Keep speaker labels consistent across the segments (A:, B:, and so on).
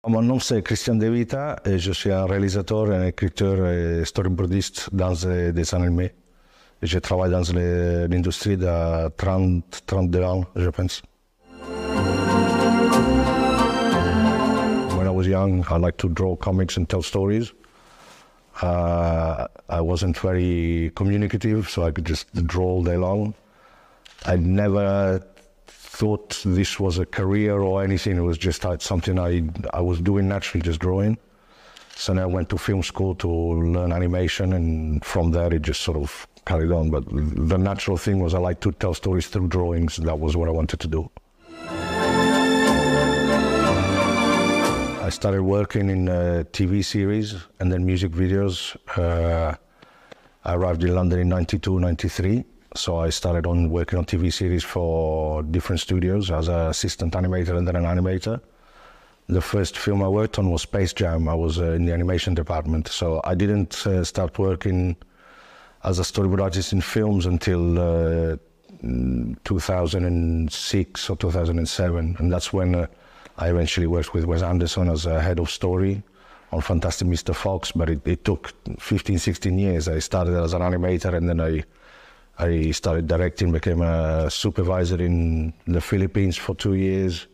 A: Mon nom c'est Christian De Vita et je suis un réalisateur, un écriture et storyboardiste dans des dessins animés. Je travaille dans l'industrie de 32 ans, je pense. When I was young, I liked to draw comics and tell stories. I wasn't very communicative, so I could just draw all day long. I never thought this was a career or anything. It was just something I was doing naturally, just drawing. So then I went to film school to learn animation, and from there it just sort of carried on. But the natural thing was I like to tell stories through drawings. That was what I wanted to do. I started working in TV series and then music videos. I arrived in London in 92, 93. So I started working on TV series for different studios as an assistant animator and then an animator. The first film I worked on was Space Jam. I was in the animation department. So I didn't start working as a storyboard artist in films until 2006 or 2007. And that's when I eventually worked with Wes Anderson as a head of story on Fantastic Mr. Fox, but it took 15, 16 years. I started as an animator, and then I started directing, became a supervisor in the Philippines for 2 years.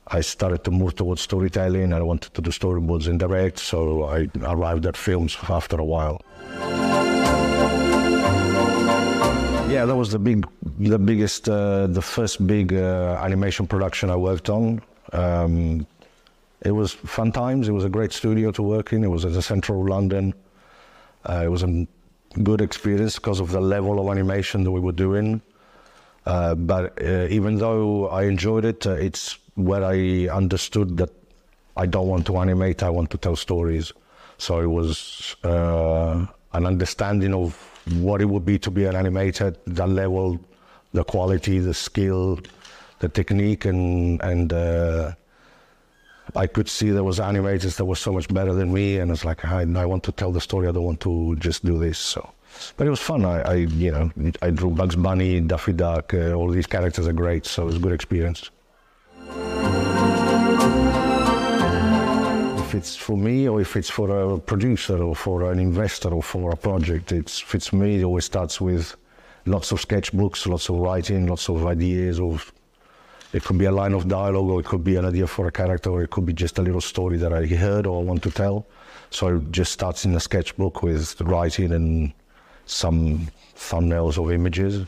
A: I started to move towards storytelling. I wanted to do storyboards and direct, so I arrived at films after a while. Yeah, that was the first big animation production I worked on. It was fun times. It was a great studio to work in. It was at the central of London. It was a good experience because of the level of animation that we were doing. But even though I enjoyed it, it's where I understood that I don't want to animate, I want to tell stories. So it was an understanding of what it would be to be an animator, the level, the quality, the skill, the technique, and I could see there was animators that were so much better than me, and it's like I want to tell the story. I don't want to just do this. So, but it was fun. I drew Bugs Bunny, Daffy Duck. All these characters are great, so it was a good experience. If it's for me, or if it's for a producer, or for an investor, or for a project, if it's me, it always starts with lots of sketchbooks, lots of writing, lots of ideas. It could be a line of dialogue, or it could be an idea for a character, or it could be just a little story that I heard or want to tell. So it just starts in a sketchbook with writing and some thumbnails of images.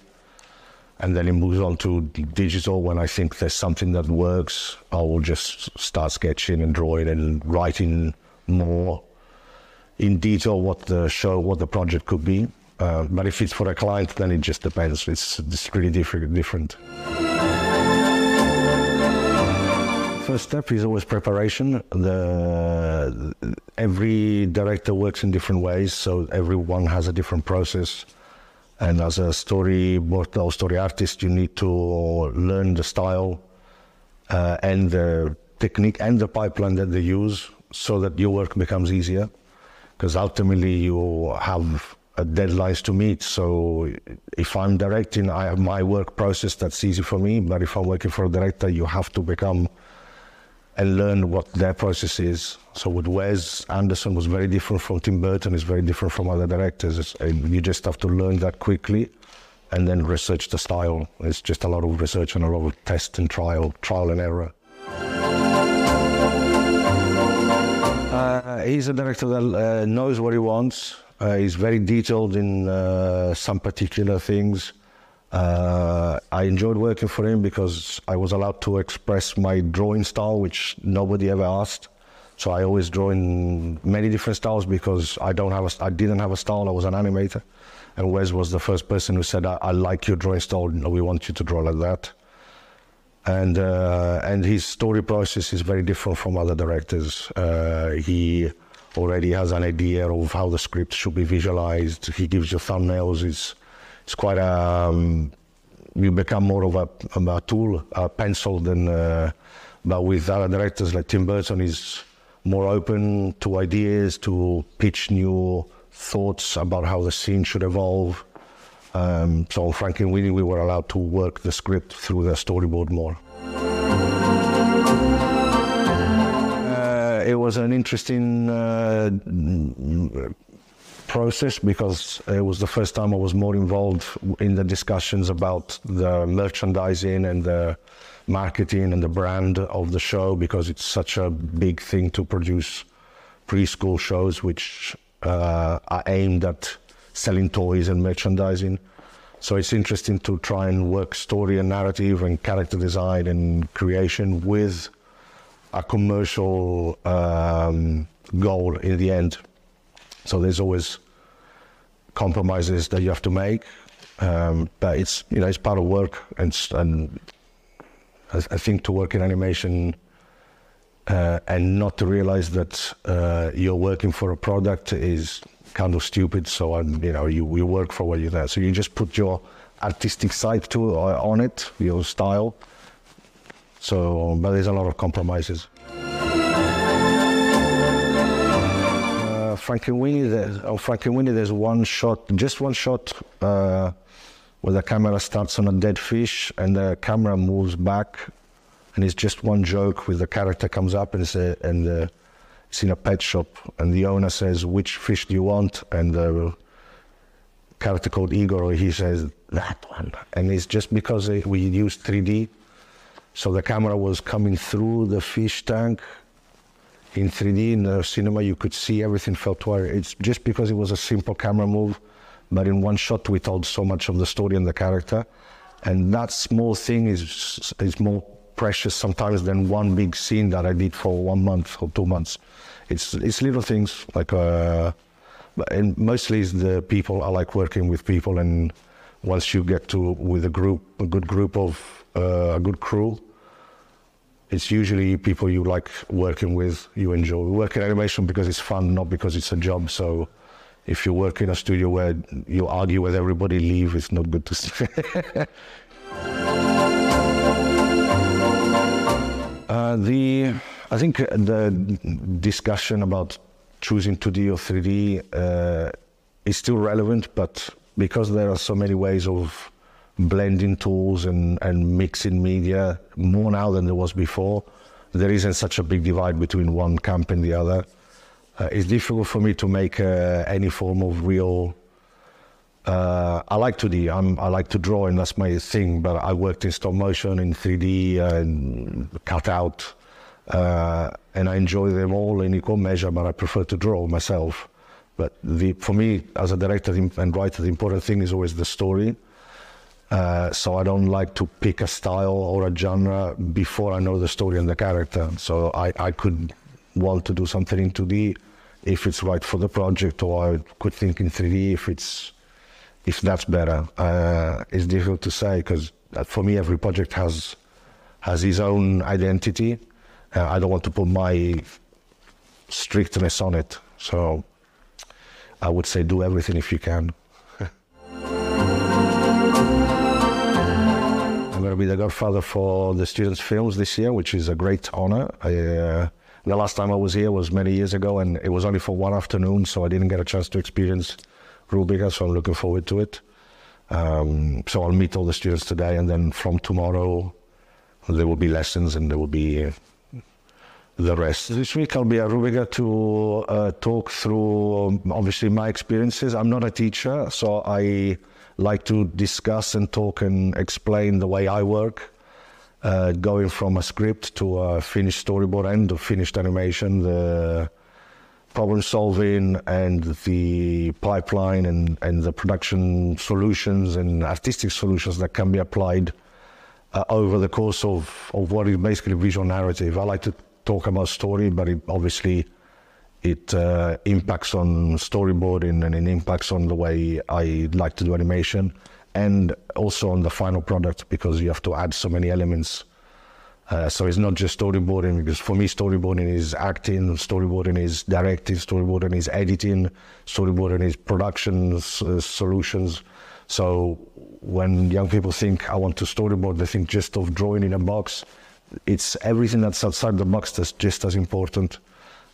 A: And then it moves on to digital. When I think there's something that works, I will just start sketching and drawing and writing more in detail what the project could be. But if it's for a client, then it just depends. It's really different. First step is always preparation. Every director works in different ways, so everyone has a different process. And as a storyboard or story artist, you need to learn the style and the technique and the pipeline that they use, so that your work becomes easier. Because ultimately you have deadlines to meet. So if I'm directing, I have my work process that's easy for me. But if I'm working for a director, you have to become and learn what their process is. So with Wes Anderson was very different from Tim Burton, is very different from other directors. You just have to learn that quickly and then research the style. It's just a lot of research and a lot of test and trial and error. He's a director that knows what he wants. He's very detailed in some particular things. I enjoyed working for him because I was allowed to express my drawing style, which nobody ever asked. So I always draw in many different styles because I didn't have a style. I was an animator, and Wes was the first person who said, "I like your drawing style. We want you to draw like that." And his story process is very different from other directors. He already has an idea of how the script should be visualized. He gives you thumbnails. It's quite you become more of a tool, a pencil than, but with other directors like Tim Burton is more open to ideas, to pitch new thoughts about how the scene should evolve. So on Frankenweenie, we were allowed to work the script through the storyboard more. it was an interesting process because it was the first time I was more involved in the discussions about the merchandising and the marketing and the brand of the show, because it's such a big thing to produce preschool shows which are aimed at selling toys and merchandising. So it's interesting to try and work story and narrative and character design and creation with a commercial goal in the end. So there's always compromises that you have to make, but it's, you know, it's part of work, and I think to work in animation and not to realize that you're working for a product is kind of stupid. So you know, you work for what you're there. So you just put your artistic side on it, your style. So, but there's a lot of compromises. Frankenweenie, there's one shot, just one shot, where the camera starts on a dead fish and the camera moves back, and it's just one joke with the character comes up and it's in a pet shop, and the owner says, "Which fish do you want?" And the character called Igor, he says, "That one." And it's just because we used 3D, so the camera was coming through the fish tank. In 3D, in the cinema, you could see everything felt wire. It's just because it was a simple camera move, but in one shot we told so much of the story and the character, and that small thing is more precious sometimes than one big scene that I did for 1 month or 2 months. It's little things like, and mostly it's the people. I like working with people, and once you get with a good group of a good crew, it's usually people you like working with, you enjoy. We work in animation because it's fun, not because it's a job. So if you work in a studio where you argue with everybody, leave, it's not good to see. I think the discussion about choosing 2D or 3D is still relevant, but because there are so many ways of blending tools and mixing media, more now than there was before, there isn't such a big divide between one camp and the other. It's difficult for me to make any form of real... I like 2D, I like to draw, and that's my thing, but I worked in stop motion, in 3D, and cut out, and I enjoy them all in equal measure, but I prefer to draw myself. But for me, as a director and writer, the important thing is always the story. So I don't like to pick a style or a genre before I know the story and the character. So I could want to do something in 2D if it's right for the project, or I could think in 3D if that's better. It's difficult to say, because for me every project has its own identity. I don't want to put my strictness on it. So I would say do everything if you can. I'm going to be the godfather for the students' films this year, which is a great honor. The last time I was here was many years ago, and it was only for one afternoon, so I didn't get a chance to experience Rubika, so I'm looking forward to it. So I'll meet all the students today, and then from tomorrow there will be lessons and there will be the rest. This week I'll be at Rubika to talk through, obviously, my experiences. I'm not a teacher, so I like to discuss and talk and explain the way I work, going from a script to a finished storyboard and a finished animation, the problem solving and the pipeline and the production solutions and artistic solutions that can be applied over the course of what is basically visual narrative. I like to talk about story, but obviously it impacts on storyboarding, and it impacts on the way I like to do animation, and also on the final product, because you have to add so many elements. So it's not just storyboarding, because for me storyboarding is acting, storyboarding is directing, storyboarding is editing, storyboarding is production solutions. So when young people think I want to storyboard, they think just of drawing in a box. It's everything that's outside the box that's just as important.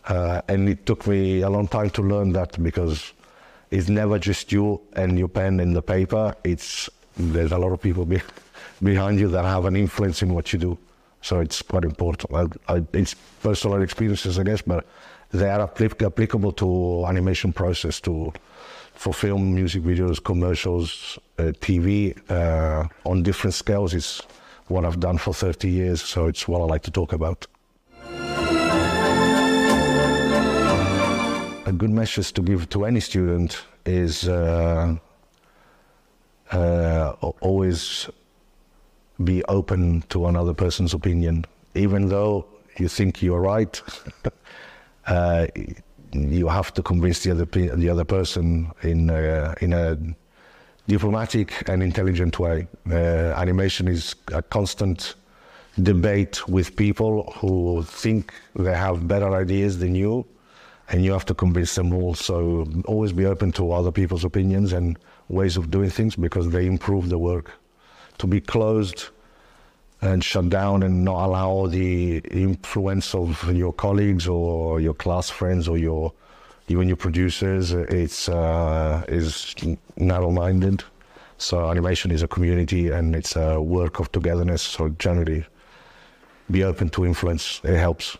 A: And it took me a long time to learn that, because it's never just you and your pen and the paper. There's a lot of people behind you that have an influence in what you do. So it's quite important. It's personal experiences, I guess, but they are applicable to animation process, for film, music videos, commercials, TV, on different scales. Is what I've done for 30 years, so it's what I like to talk about. A good message to give to any student is always be open to another person's opinion. Even though you think you're right, you have to convince the other person in a diplomatic and intelligent way. Animation is a constant debate with people who think they have better ideas than you, and you have to convince them all. So always be open to other people's opinions and ways of doing things, because they improve the work. To be closed and shut down and not allow the influence of your colleagues or your class friends or even your producers, is narrow-minded. So animation is a community and it's a work of togetherness. So generally, be open to influence. It helps.